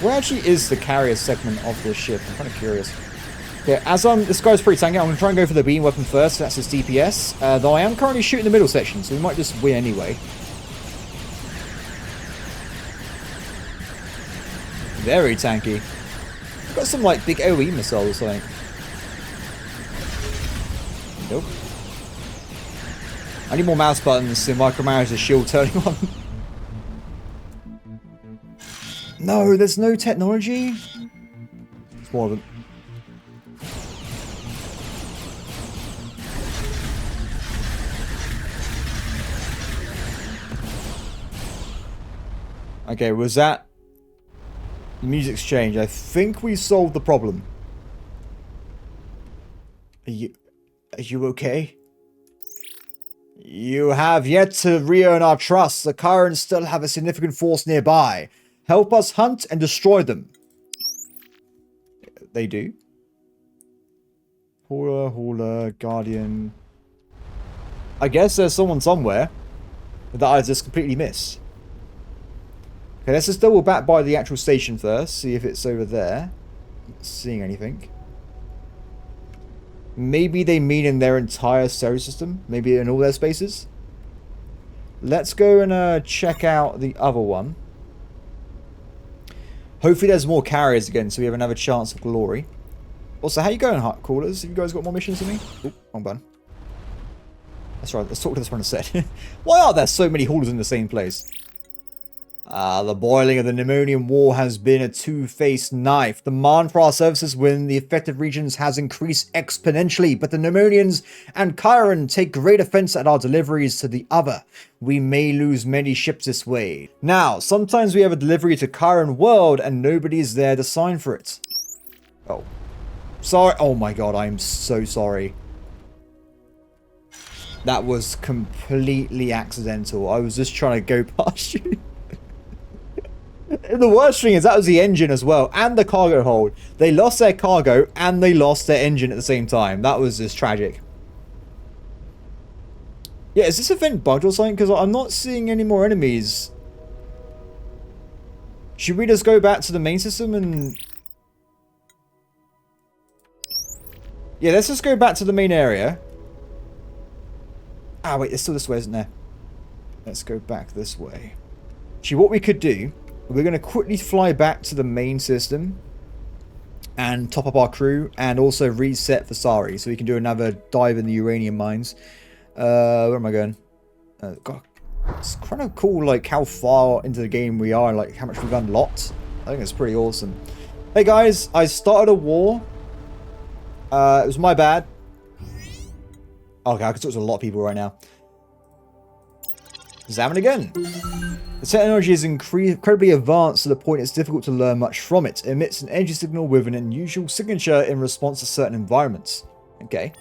Where actually is the carrier segment of this ship? I'm kind of curious. Okay, as this guy's pretty tanky, I'm going to try and go for the beam weapon first. So that's his DPS. Though I am currently shooting the middle section, so we might just win anyway. Very tanky. Got some like big AoE missiles or something. Nope. I need more mouse buttons to micromanage the shield turning on. No, there's no technology. It's more of them. Okay, was that music's changed? I think we solved the problem. Are you okay? You have yet to re-earn our trust. The Chirons still have a significant force nearby. Help us hunt and destroy them. They do. Hauler, Guardian. I guess there's someone somewhere that I just completely missed. Okay, let's just double back by the actual station first. See if it's over there. Not seeing anything. Maybe they mean in their entire solar system. Maybe in all their spaces. Let's go and check out the other one. Hopefully there's more carriers again, so we have another chance of glory. Also, how you going, Heart Callers? Have you guys got more missions than me? Oh, wrong button. That's right, let's talk to this one instead. Why are there so many haulers in the same place? The boiling of the Pneumonian War has been a two-faced knife. Demand for our services within the affected regions has increased exponentially, but the Pneumonians and Chiron take great offense at our deliveries to the other. We may lose many ships this way. Now, sometimes we have a delivery to Chiron World and nobody's there to sign for it. Oh. Sorry. Oh my god, I'm so sorry. That was completely accidental. I was just trying to go past you. The worst thing is that was the engine as well, and the cargo hold. They lost their cargo, and they lost their engine at the same time. That was just tragic. Yeah, is this event bugged or something? Because I'm not seeing any more enemies. Should we just go back to the main system and... Yeah, let's just go back to the main area. Ah, wait, there's still this way, isn't there? Let's go back this way. See, what we could do... We're going to quickly fly back to the main system and top up our crew and also reset for Sari so we can do another dive in the uranium mines. Where am I going? God, it's kind of cool like how far into the game we are and like how much we've unlocked. I think it's pretty awesome. Hey guys, I started a war. It was my bad. Okay, I can talk to a lot of people right now. Examine again. The technology is incredibly advanced to the point it's difficult to learn much from it. It emits an energy signal with an unusual signature in response to certain environments. Okay.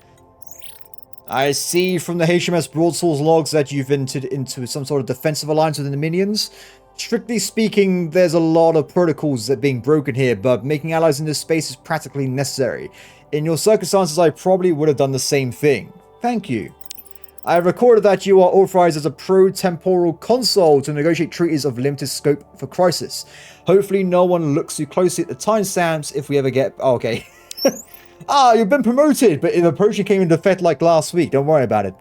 I see from the HMS Broadsword's logs that you've entered into some sort of defensive alliance with the Minions. Strictly speaking, there's a lot of protocols that are being broken here, but making allies in this space is practically necessary. In your circumstances, I probably would have done the same thing. Thank you. I have recorded that you are authorized as a pro-temporal consul to negotiate treaties of limited scope for crisis. Hopefully no one looks too closely at the timestamps if we ever get... Oh, okay. You've been promoted, but the promotion came into effect like last week. Don't worry about it.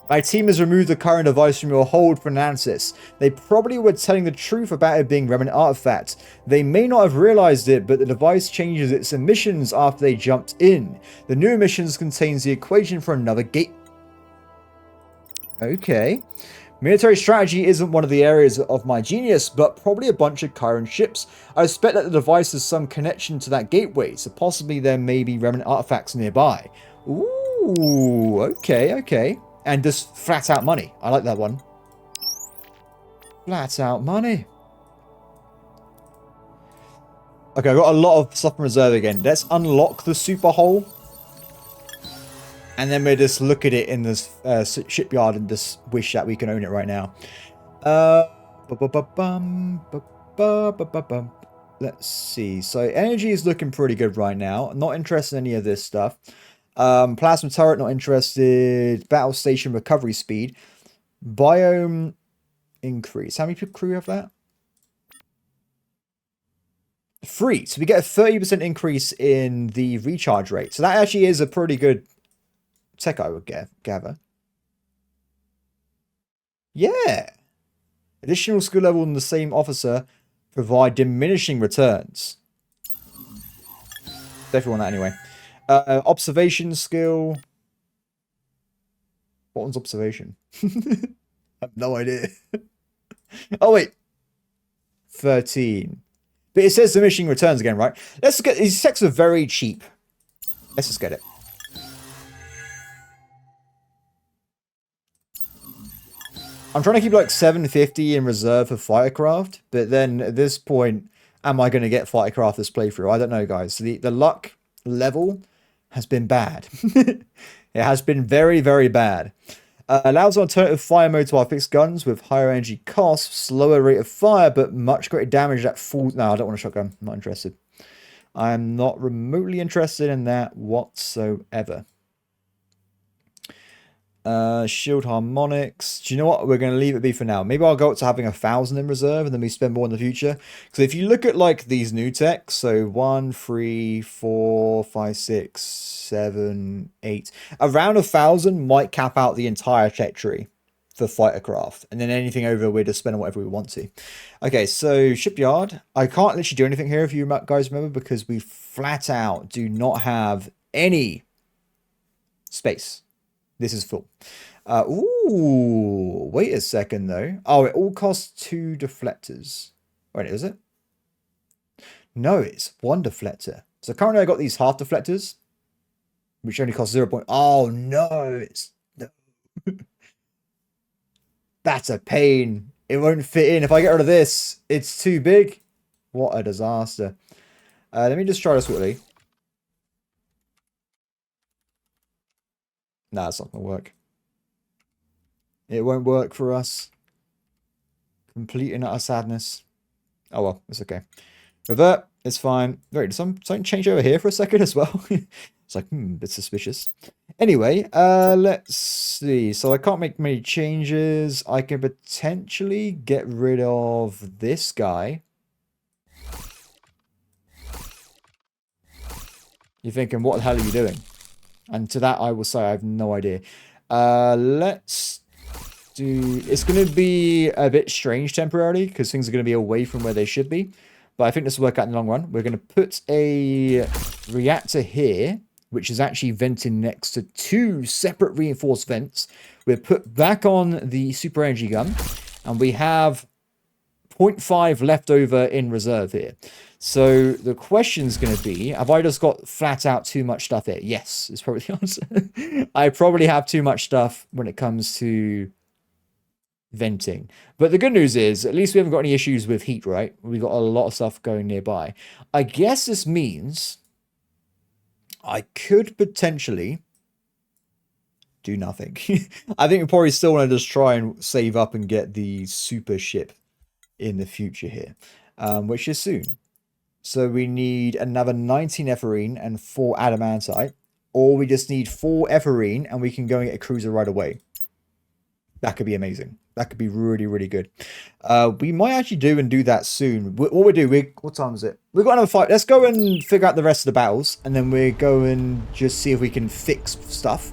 My team has removed the current device from your hold for analysis. They probably were telling the truth about it being remnant artifact. They may not have realized it, but the device changes its emissions after they jumped in. The new emissions contains the equation for another gate. Okay. Military strategy isn't one of the areas of my genius, but probably a bunch of Chiron ships. I suspect that the device has some connection to that gateway, so possibly there may be remnant artifacts nearby. Ooh, okay. And just flat out money. I like that one. Flat out money. Okay, I've got a lot of stuff in reserve again. Let's unlock the super hole. And then we'll just look at it in this shipyard and just wish that we can own it right now. Let's see. So energy is looking pretty good right now. I'm not interested in any of this stuff. Plasma turret, not interested. Battle station recovery speed. Biome increase. How many people crew have that? 3. So we get a 30% increase in the recharge rate. So that actually is a pretty good tech, I would gather. Yeah. Additional skill level in the same officer provide diminishing returns. Definitely want that anyway. Observation skill. What one's observation? I have no idea. Oh, wait. 13. But it says diminishing returns again, right? Let's get... These techs are very cheap. Let's just get it. I'm trying to keep like 750 in reserve for fightercraft, but then at this point, am I going to get fightercraft this playthrough? I don't know, guys. The luck level has been bad. It has been very, very bad. Allows alternative fire mode to our fixed guns with higher energy costs, slower rate of fire, but much greater damage at full... No, I don't want a shotgun. I'm not interested. I'm not remotely interested in that whatsoever. Shield harmonics. Do you know what? We're going to leave it be for now. Maybe I'll go up to having 1,000 in reserve and then we spend more in the future. Because if you look at like these new techs, so 1, 3, 4, 5, 6, 7, 8. Around 1,000 might cap out the entire tech tree for fightercraft. And then anything over, we're just spending whatever we want to. Okay, so shipyard. I can't literally do anything here if you guys remember because we flat out do not have any space. This is full. Ooh, wait a second though. Oh, it all costs 2 deflectors. Wait, is it? No, it's 1 deflector. So currently I got these half deflectors, which only cost 0. Oh no, it's no. That's a pain. It won't fit in. If I get rid of this, it's too big. What a disaster. Let me just try this quickly. Nah, it's not gonna work. It won't work for us. Complete and utter sadness. Oh well, it's okay. Revert, it's fine. Wait, did something change over here for a second as well? It's like, a bit suspicious. Anyway, let's see. So I can't make many changes. I can potentially get rid of this guy. You're thinking, what the hell are you doing? And to that, I will say I have no idea. Let's do... It's going to be a bit strange temporarily, because things are going to be away from where they should be. But I think this will work out in the long run. We're going to put a reactor here, which is actually venting next to 2 separate reinforced vents. We're put back on the super energy gun, and we have 0.5 left over in reserve here. So the question's going to be, have I just got flat out too much stuff here? Yes, is probably the answer. I probably have too much stuff when it comes to venting. But the good news is, at least we haven't got any issues with heat, right? We've got a lot of stuff going nearby. I guess this means I could potentially do nothing. I think we probably still want to just try and save up and get the super ship in the future here, which is soon. So we need another 19 epherine and 4 adamantite, or we just need 4 epherine and we can go and get a cruiser right away. That could be amazing. That could be really, really good. We might actually do that soon. What we do, what time is it? We've got another 5. Let's go and figure out the rest of the battles, and then we go and just see if we can fix stuff.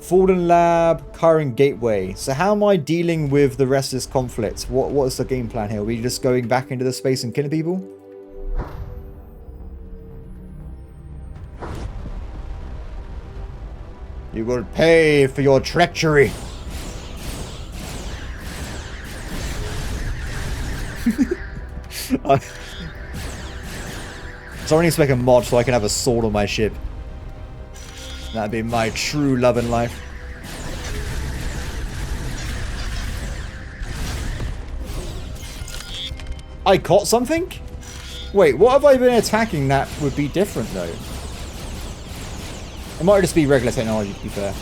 Fallen Lab, Kyron Gateway. So how am I dealing with the rest of this conflict? What is the game plan here? Are we just going back into the space and killing people? You will pay for your treachery. Someone needs to make a mod so I can have a sword on my ship. That'd be my true love in life. I caught something? Wait, what have I been attacking that would be different though? It might just be regular technology, to be fair.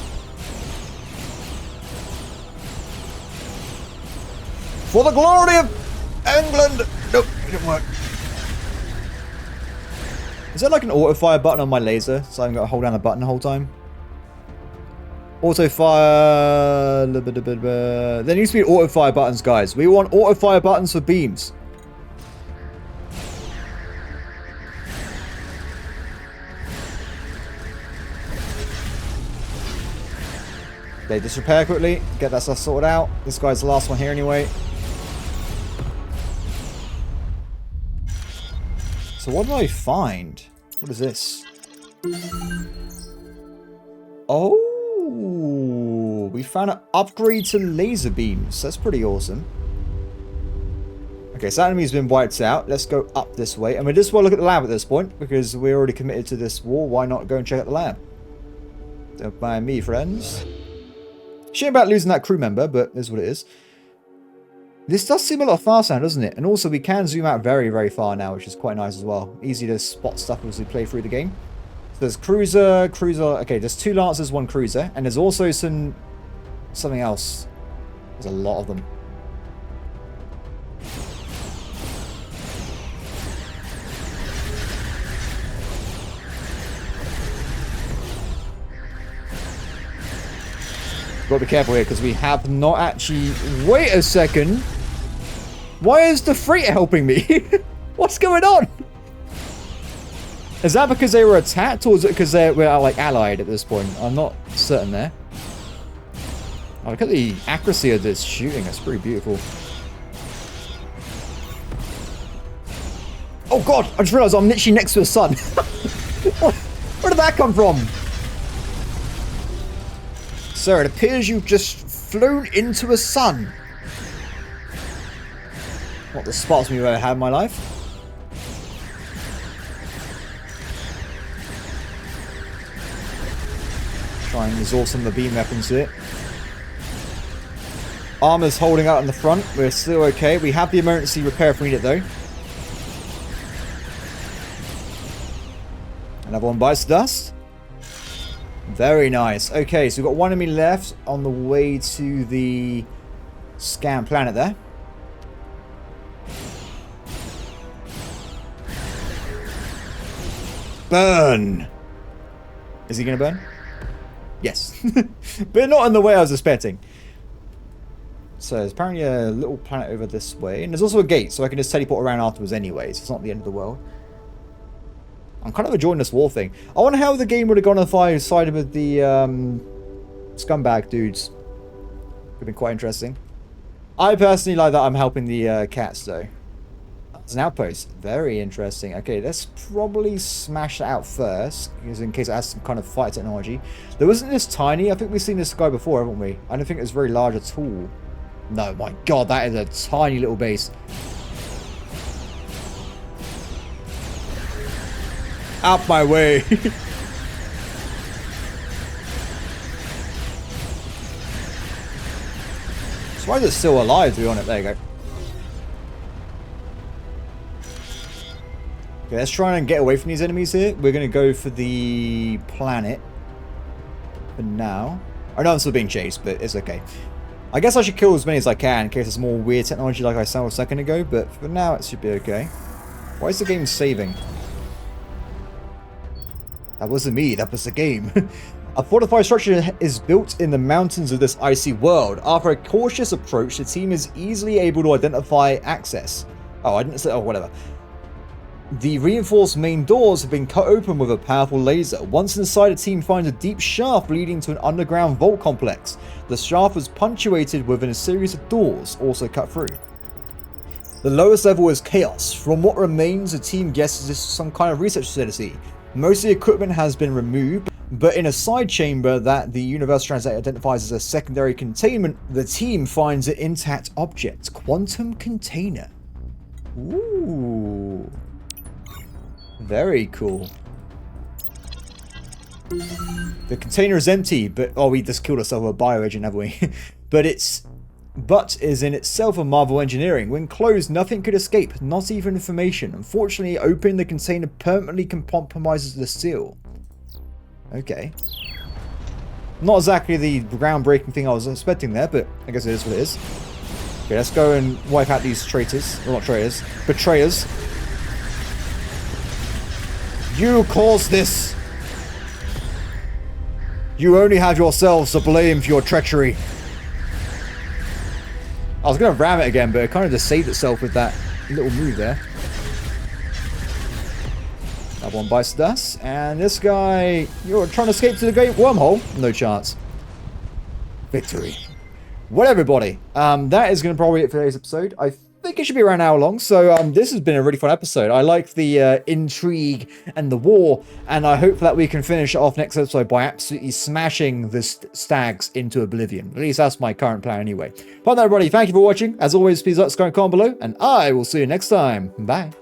For the glory of England! Nope, it didn't work. Is there like an auto fire button on my laser? So I'm going to hold down the button the whole time? Auto fire... There needs to be auto fire buttons, guys. We want auto fire buttons for beams. Okay, just repair quickly. Get that stuff sorted out. This guy's the last one here anyway. So what did I find? What is this? Oh, we found an upgrade to laser beams. That's pretty awesome. Okay, so that enemy's been wiped out. Let's go up this way. And we just want to look at the lab at this point, because we're already committed to this war. Why not go and check out the lab? Don't mind me, friends. Shame about losing that crew member, but it is what it is. This does seem a lot faster now, doesn't it? And also we can zoom out very, very far now, which is quite nice as well. Easy to spot stuff as we play through the game. So there's cruiser. Okay, there's 2 lancers, 1 cruiser. And there's also something else. There's a lot of them. Got to be careful here because we have not actually... Wait a second. Why is the freighter helping me? What's going on? Is that because they were attacked, or is it because we're like allied at this point? I'm not certain there. Oh, look at the accuracy of this shooting. That's pretty beautiful. Oh god! I just realised I'm literally next to the sun. Where did that come from? Sir, it appears you've just flown into a sun. Not the spots me I've ever had in my life. Try and resolve some of the beam weapons to it. Armor's holding out in the front. We're still okay. We have the emergency repair if we need it though. Another one bites dust. Very nice. Okay, so we've got one enemy left on the way to the scan planet there. Burn! Is he going to burn? Yes. But not in the way I was expecting. So there's apparently a little planet over this way. And there's also a gate, so I can just teleport around afterwards anyways. It's not the end of the world. I'm kind of enjoying this war thing. I wonder how the game would have gone if I sided with the scumbag dudes. Could have been quite interesting. I personally like that I'm helping the cats though. That's an outpost. Very interesting. Okay, let's probably smash that out first, because in case it has some kind of fight technology. There wasn't this tiny. I think we've seen this guy before, haven't we? I don't think it was very large at all. No, my god, that is a tiny little base. Out my way. Why is it still alive, to be honest? There you go. Okay, let's try and get away from these enemies here. We're going to go for the planet for now. I know I'm still being chased, but it's okay. I guess I should kill as many as I can in case there's more weird technology like I saw a second ago, but for now it should be okay. Why is the game saving? That wasn't me, that was the game. A fortified structure is built in the mountains of this icy world. After a cautious approach, the team is easily able to identify access. Oh, I didn't say, oh, whatever. The reinforced main doors have been cut open with a powerful laser. Once inside, the team finds a deep shaft leading to an underground vault complex. The shaft was punctuated within a series of doors, also cut through. The lowest level is chaos. From what remains, the team guesses this is some kind of research facility. Most of the equipment has been removed, but in a side chamber that the Universal Translator identifies as a secondary containment, the team finds an intact object. Quantum container. Ooh. Very cool. The container is empty, but... oh, we just killed ourselves with a bioagent, haven't we? But is in itself a marvel engineering. When closed, nothing could escape, not even information. Unfortunately, opening the container permanently compromises the seal. Okay. Not exactly the groundbreaking thing I was expecting there, but I guess it is what it is. Okay, let's go and wipe out these traitors. Well, not traitors. Betrayers. You caused this! You only have yourselves to blame for your treachery. I was going to ram it again, but it kind of just saved itself with that little move there. That one bites dust. And this guy... you're trying to escape to the great wormhole? No chance. Victory. Well, everybody, that is going to probably be it for today's episode. I think it should be around an hour long, so this has been a really fun episode. I like the intrigue and the war, and I hope that we can finish off next episode by absolutely smashing the stags into oblivion. At least that's my current plan anyway. But everybody, thank you for watching. As always, please like, subscribe, comment below, and I will see you next time. Bye.